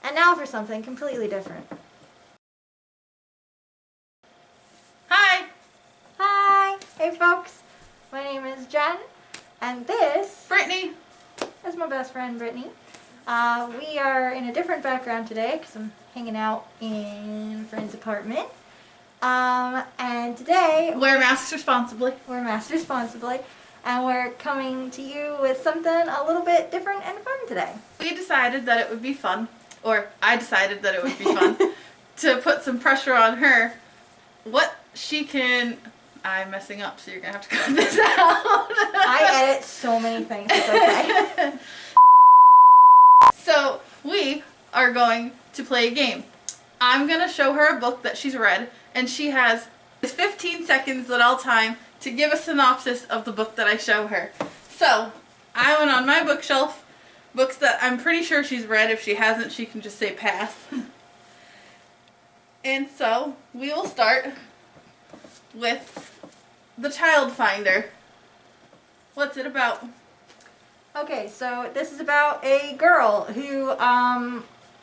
And now for something completely different. Hi! Hi! Hey folks! My name is Jen, and this Brittany! is my best friend Brittany. We are in a different background today because I'm hanging out in a friend's apartment. And today Wear masks responsibly. we're masked responsibly, and we're coming to you with something a little bit different and fun today. We decided that it would be fun, or I decided that it would be fun, to put some pressure on her. What she can... I'm messing up, so you're going to have to cut this out. I edit so many things, it's okay. So, we are going to play a game. I'm going to show her a book that she's read, and she has 15 seconds at all time to give a synopsis of the book that I show her. So, I went on my bookshelf, books that I'm pretty sure she's read. If she hasn't, she can just say pass. And so, we will start with The Child Finder. What's it about? Okay, so this is about a girl who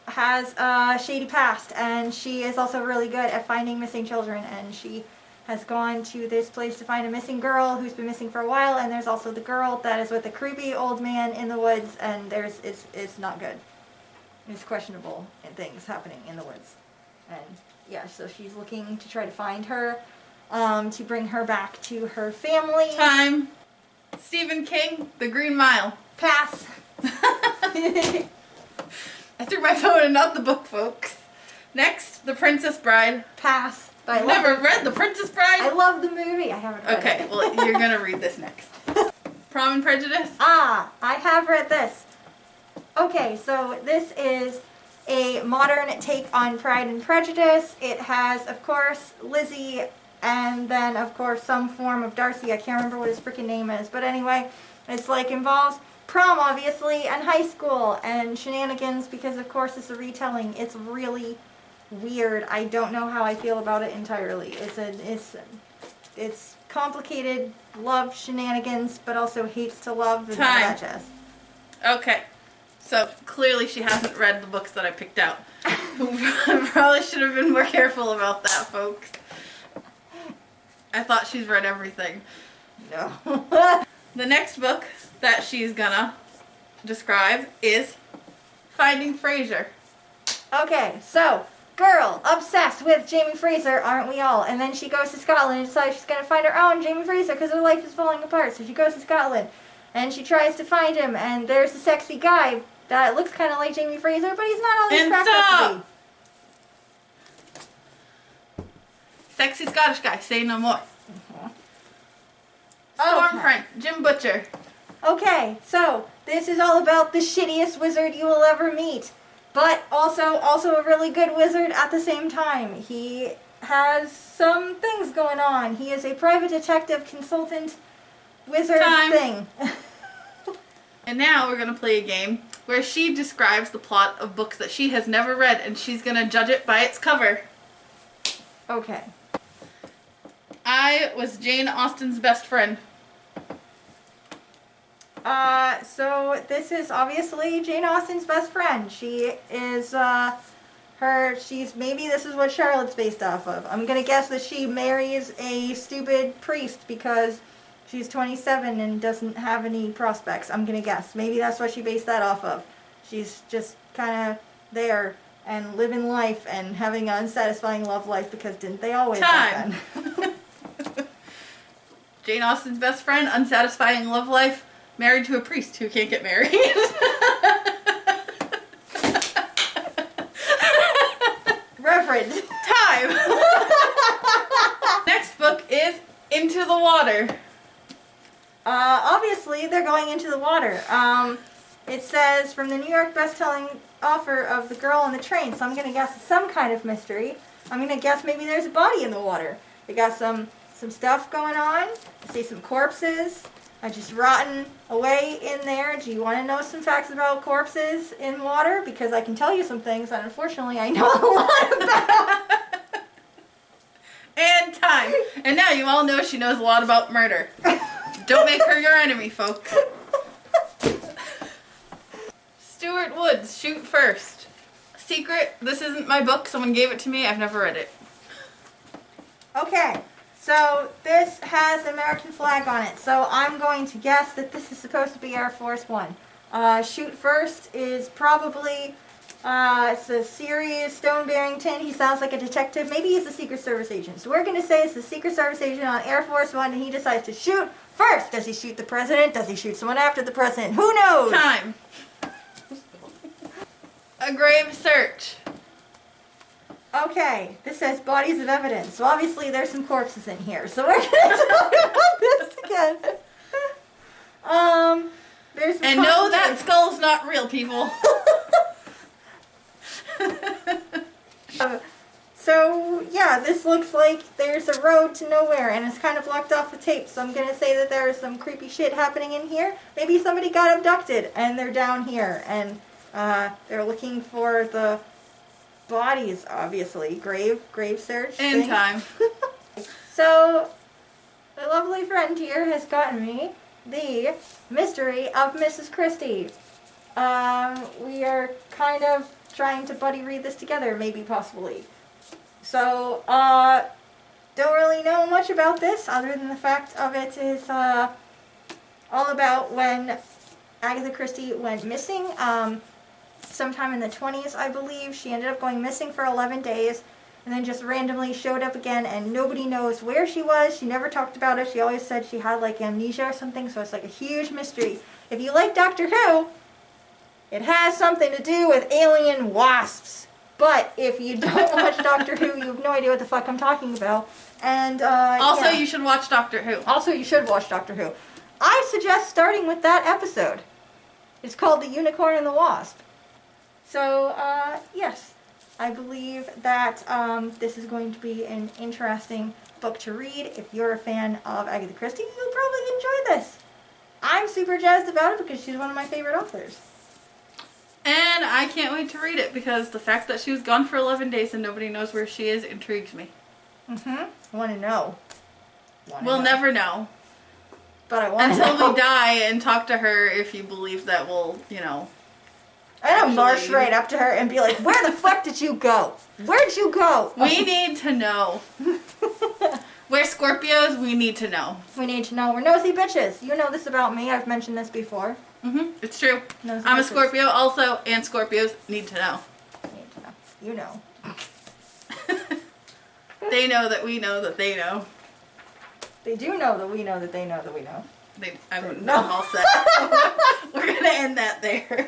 has a shady past, and she is also really good at finding missing children, and she has gone to this place to find a missing girl who's been missing for a while, and there's also the girl that is with a creepy old man in the woods, and it's not good. There's questionable things happening in the woods. And yeah, so she's looking to try to find her, to bring her back to her family. Time. Stephen King, The Green Mile. Pass. I threw my phone and not the book, folks. Next, The Princess Bride. Pass. But I've never read The Princess Bride. I love the movie. I haven't read it. Okay, well, you're gonna read this next. Pride and Prejudice. Ah, I have read this. Okay, so this is a modern take on Pride and Prejudice. It has, of course, Lizzie, and then, of course, some form of Darcy. I can't remember what his freaking name is. But anyway, it's like involves prom, obviously, and high school, and shenanigans, because, of course, it's a retelling. It's really weird. I don't know how I feel about it entirely. It's complicated love shenanigans, but also hates to love the Time. Duchess. Okay, so clearly she hasn't read the books that I picked out. Probably should have been more careful about that, folks. I thought she's read everything. No. The next book that she's gonna describe is Finding Fraser. Okay, so, girl, obsessed with Jamie Fraser, aren't we all? And then she goes to Scotland and decides she's going to find her own Jamie Fraser because her life is falling apart. So she goes to Scotland and she tries to find him, and there's a sexy guy that looks kind of like Jamie Fraser, but he's not all he's And cracked up to be. Sexy Scottish guy, say no more. Okay. Stormfront, Jim Butcher. Okay, so this is all about the shittiest wizard you will ever meet, but also a really good wizard at the same time. He has some things going on. He is a private detective consultant wizard Time. thing. And now we're going to play a game where she describes the plot of books that she has never read, and she's going to judge it by its cover. Okay. I was Jane Austen's best friend. So this is obviously Jane Austen's best friend. She is, maybe this is what Charlotte's based off of. I'm gonna guess that she marries a stupid priest because she's 27 and doesn't have any prospects. I'm gonna guess. Maybe that's what she based that off of. She's just kind of there and living life and having an unsatisfying love life because didn't they always back Time. then? Jane Austen's best friend, unsatisfying love life, married to a priest who can't get married. Reverend. Time. Next book is Into the Water. Obviously, they're going into the water. It says, from the New York best-selling author of The Girl on the Train, so I'm going to guess it's some kind of mystery. I'm going to guess maybe there's a body in the water. They got some stuff going on. I see some corpses just rotting away in there. Do you want to know some facts about corpses in water? Because I can tell you some things that unfortunately I know a lot about. And time. And now you all know she knows a lot about murder. Don't make her your enemy, folks. Stuart Woods, Shoot First. Secret, this isn't my book. Someone gave it to me. I've never read it. Okay, so this has the American flag on it. So I'm going to guess that this is supposed to be Air Force One. Shoot First is probably, it's a series, Stone Barrington. He sounds like a detective. Maybe he's a Secret Service agent. So we're going to say it's the Secret Service agent on Air Force One, and he decides to shoot first. Does he shoot the president? Does he shoot someone after the president? Who knows? Time. A grave search. Okay, this says bodies of evidence. So obviously there's some corpses in here. So we're going to talk about this again. There's some And no, that skull's not real, people. So yeah, this looks like there's a road to nowhere and it's kind of blocked off with tape. So I'm going to say that there's some creepy shit happening in here. Maybe somebody got abducted and they're down here and they're looking for the bodies, obviously. Grave search. In thing. time. So, my lovely friend here has gotten me the Mystery of Mrs. Christie. We are kind of trying to buddy read this together, maybe, possibly. So, don't really know much about this, other than the fact of it is all about when Agatha Christie went missing. Sometime in the 20s, I believe. She ended up going missing for 11 days and then just randomly showed up again and nobody knows where she was. She never talked about it. She always said she had like amnesia or something, so it's like a huge mystery. If you like Doctor Who, it has something to do with alien wasps. But if you don't watch Doctor Who, you have no idea what the fuck I'm talking about. And Also, yeah. you should watch Doctor Who. Also, you should watch Doctor Who. I suggest starting with that episode. It's called The Unicorn and the Wasp. So, yes, I believe that this is going to be an interesting book to read. If you're a fan of Agatha Christie, you'll probably enjoy this. I'm super jazzed about it because she's one of my favorite authors. And I can't wait to read it because the fact that she was gone for 11 days and nobody knows where she is intrigues me. I want to know. We'll never know. But I want to know. Until we die and talk to her if you believe that we'll, you know. I'm gonna march right up to her and be like, where the fuck did you go? Where'd you go? We need to know. We're Scorpios, we need to know. We need to know. We're nosy bitches. You know this about me. I've mentioned this before. It's true. Nosy I'm a bitches. Scorpio also, and Scorpios need to know. Need to know. You know. They know that we know that they know. They do know that we know that they know that we know. I'm all set. We're gonna end that there.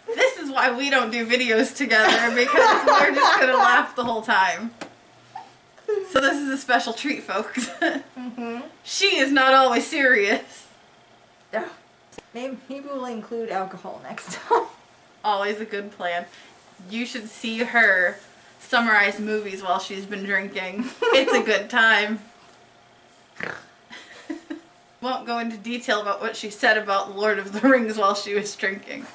This is why we don't do videos together, because we're just gonna laugh the whole time. So this is a special treat, folks. She is not always serious. Maybe we'll include alcohol next time. Always a good plan. You should see her summarize movies while she's been drinking. It's a good time. Won't go into detail about what she said about Lord of the Rings while she was drinking.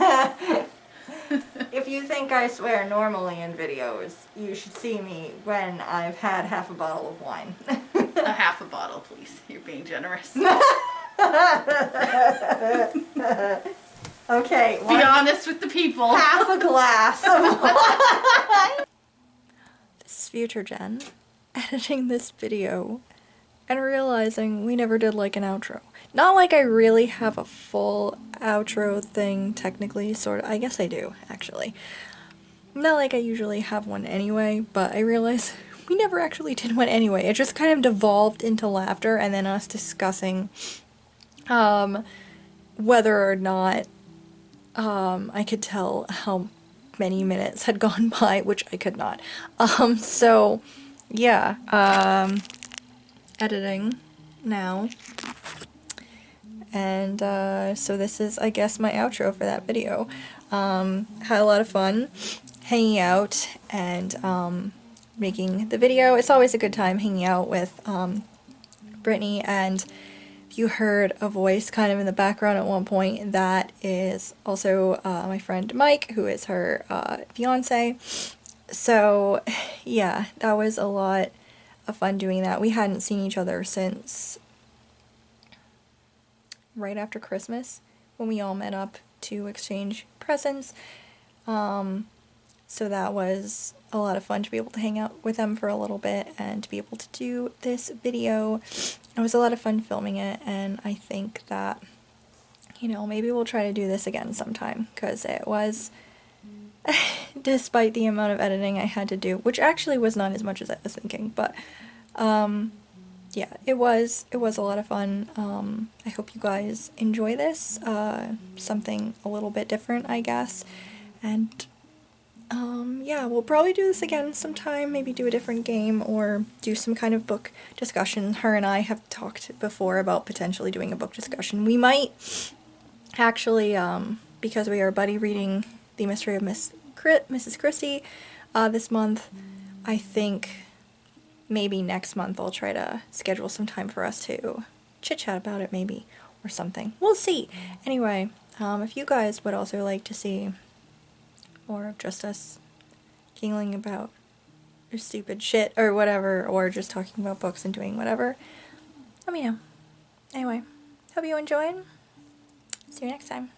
If you think I swear normally in videos, you should see me when I've had half a bottle of wine. A half a bottle, please. You're being generous. Okay. Be honest with the people. Half a glass of wine. This is Future Jen, editing this video and realizing we never did like an outro. Not like I really have a full outro thing technically, sort of. I guess I do, actually. Not like I usually have one anyway, but I realized we never actually did one anyway. It just kind of devolved into laughter and then us discussing whether or not I could tell how many minutes had gone by, which I could not. So yeah, editing now. And so this is, I guess, my outro for that video. Had a lot of fun hanging out and making the video. It's always a good time hanging out with Brittany, and if you heard a voice kind of in the background at one point, that is also my friend Mike, who is her fiance. So yeah, that was a lot of fun doing that. We hadn't seen each other since right after Christmas, when we all met up to exchange presents. So that was a lot of fun to be able to hang out with them for a little bit and to be able to do this video. It was a lot of fun filming it, and I think that, you know, maybe we'll try to do this again sometime, because it was, despite the amount of editing I had to do, which actually was not as much as I was thinking, but yeah, it was a lot of fun. I hope you guys enjoy this, something a little bit different, I guess, and yeah, we'll probably do this again sometime, maybe do a different game or do some kind of book discussion. Her and I have talked before about potentially doing a book discussion. We might actually, because we are buddy reading The Mystery of Mrs. Christie this month, I think maybe next month I'll try to schedule some time for us to chit-chat about it maybe, or something. We'll see. Anyway, if you guys would also like to see more of just us giggling about stupid shit or whatever, or just talking about books and doing whatever, let me know. Anyway, hope you enjoyed. See you next time.